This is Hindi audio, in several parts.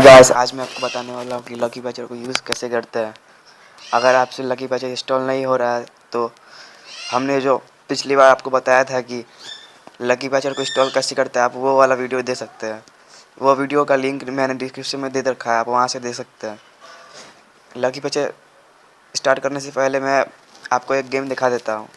गाइस, आज मैं आपको बताने वाला हूँ कि लकी पैचर को यूज़ कैसे करते हैं। अगर आपसे लकी पैचर इंस्टॉल नहीं हो रहा है तो हमने जो पिछली बार आपको बताया था कि लकी पैचर को इंस्टॉल कैसे करते हैं, आप वो वाला वीडियो दे सकते हैं। वो वीडियो का लिंक मैंने डिस्क्रिप्शन में दे रखा है, आप वहाँ से दे सकते हैं। लकी पैचर स्टार्ट करने से पहले मैं आपको एक गेम दिखा देता हूँ।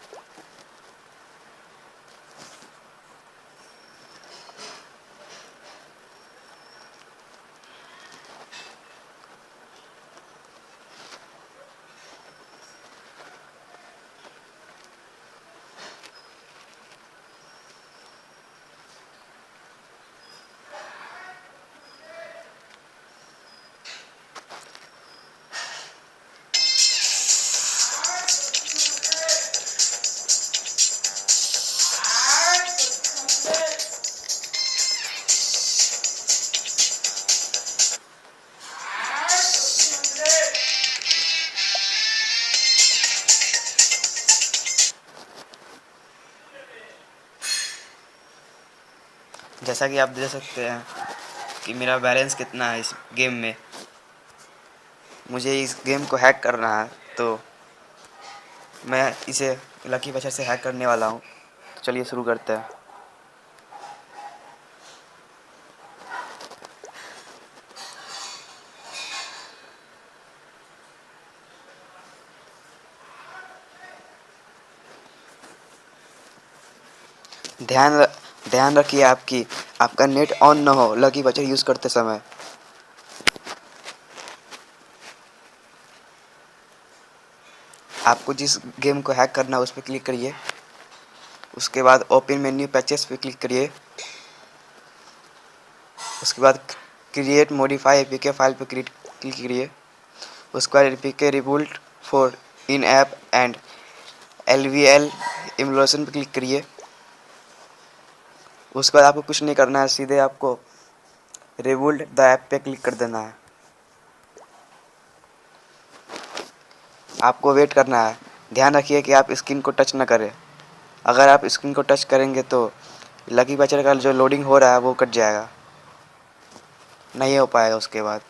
जैसा कि आप देख सकते हैं कि मेरा बैलेंस कितना है इस गेम में। मुझे इस गेम को हैक करना है तो मैं इसे लकी पैचर से हैक करने वाला हूँ। तो चलिए शुरू करते हैं। ध्यान ध्यान रखिए आपका नेट ऑन ना हो लकी पैचर यूज़ करते समय। आपको जिस गेम को हैक करना है उस पर क्लिक करिए। उसके बाद ओपन मेन्यू पैचेस पे क्लिक करिए। उसके बाद क्रिएट मॉडिफाई एपीके फाइल पे क्लिक करिए। उसके बाद APK reboot for in app and LVL emulation पे क्लिक करिए। उसके बाद आपको कुछ नहीं करना है, सीधे आपको रिबूट द ऐप पे क्लिक कर देना है। आपको वेट करना है। ध्यान रखिए कि आप स्क्रीन को टच ना करें। अगर आप स्क्रीन को टच करेंगे तो लकी पैचर का जो लोडिंग हो रहा है वो कट जाएगा, नहीं हो पाएगा उसके बाद।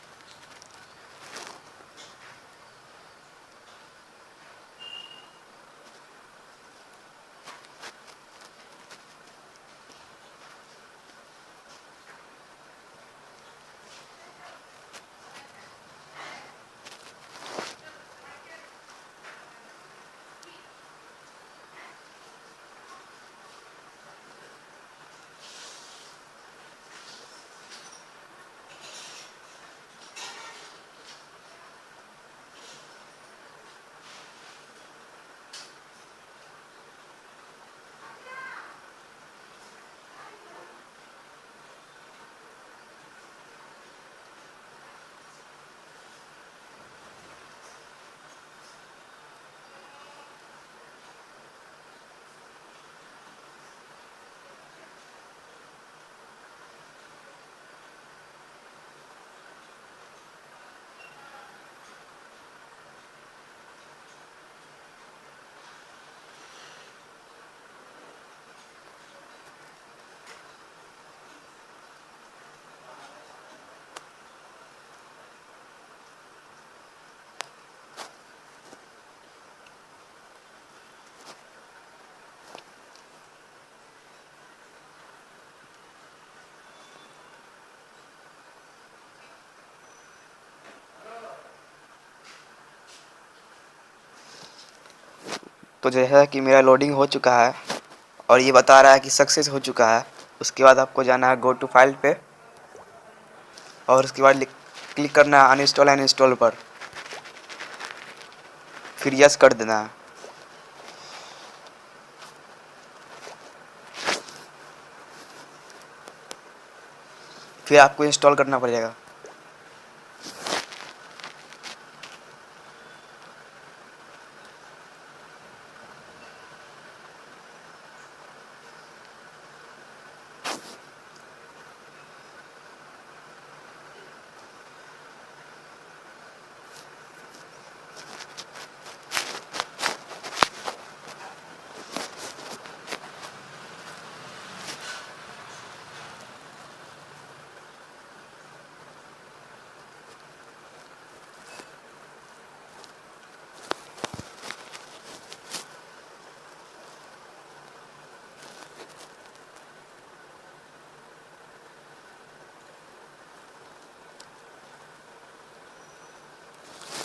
तो जैसा कि मेरा लोडिंग हो चुका है और ये बता रहा है कि सक्सेस हो चुका है। उसके बाद आपको जाना है गो टू फाइल पे और उसके बाद क्लिक करना है अनइंस्टॉल एंड इंस्टॉल पर, फिर यस कर देना है। फिर आपको इंस्टॉल करना पड़ेगा।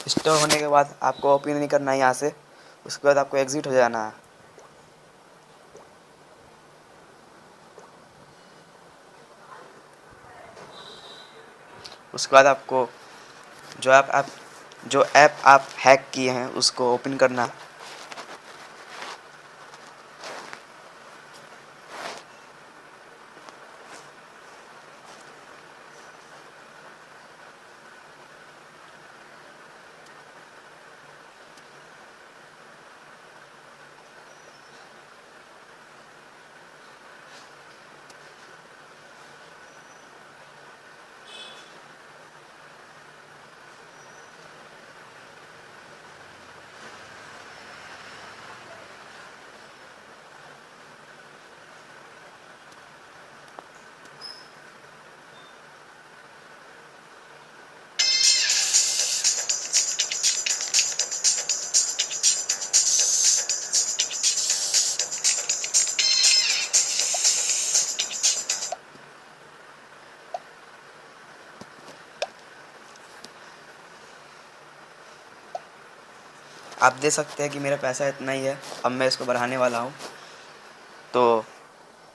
इंस्टॉल होने के बाद आपको ओपन नहीं करना है यहाँ से, उसके बाद आपको एग्ज़िट हो जाना है। उसके बाद आपको जो ऐप आप हैक किए हैं उसको ओपन करना। आप देख सकते हैं कि मेरा पैसा इतना ही है। अब मैं इसको बढ़ाने वाला हूँ। तो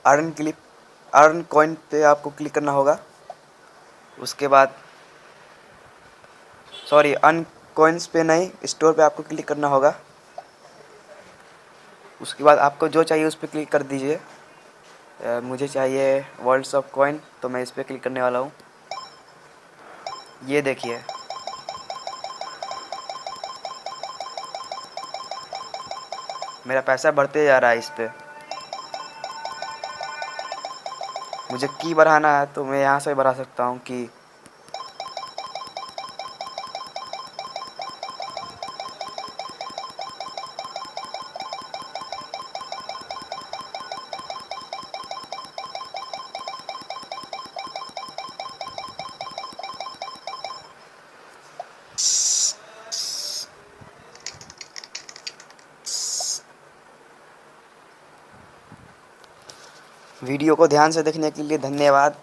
अर्न कॉइन पे आपको क्लिक करना होगा। उसके बाद सॉरी, अर्न कॉइन्स पे नहीं, स्टोर पे आपको क्लिक करना होगा। उसके बाद आपको जो चाहिए उस पर क्लिक कर दीजिए। मुझे चाहिए वर्ल्ड्स ऑफ कॉइन, तो मैं इस पर क्लिक करने वाला हूँ। ये देखिए, मेरा पैसा बढ़ते जा रहा है इस पे। मुझे की बढ़ाना है तो मैं यहाँ से बढ़ा सकता हूँ कि वीडियो को ध्यान से देखने के लिए धन्यवाद।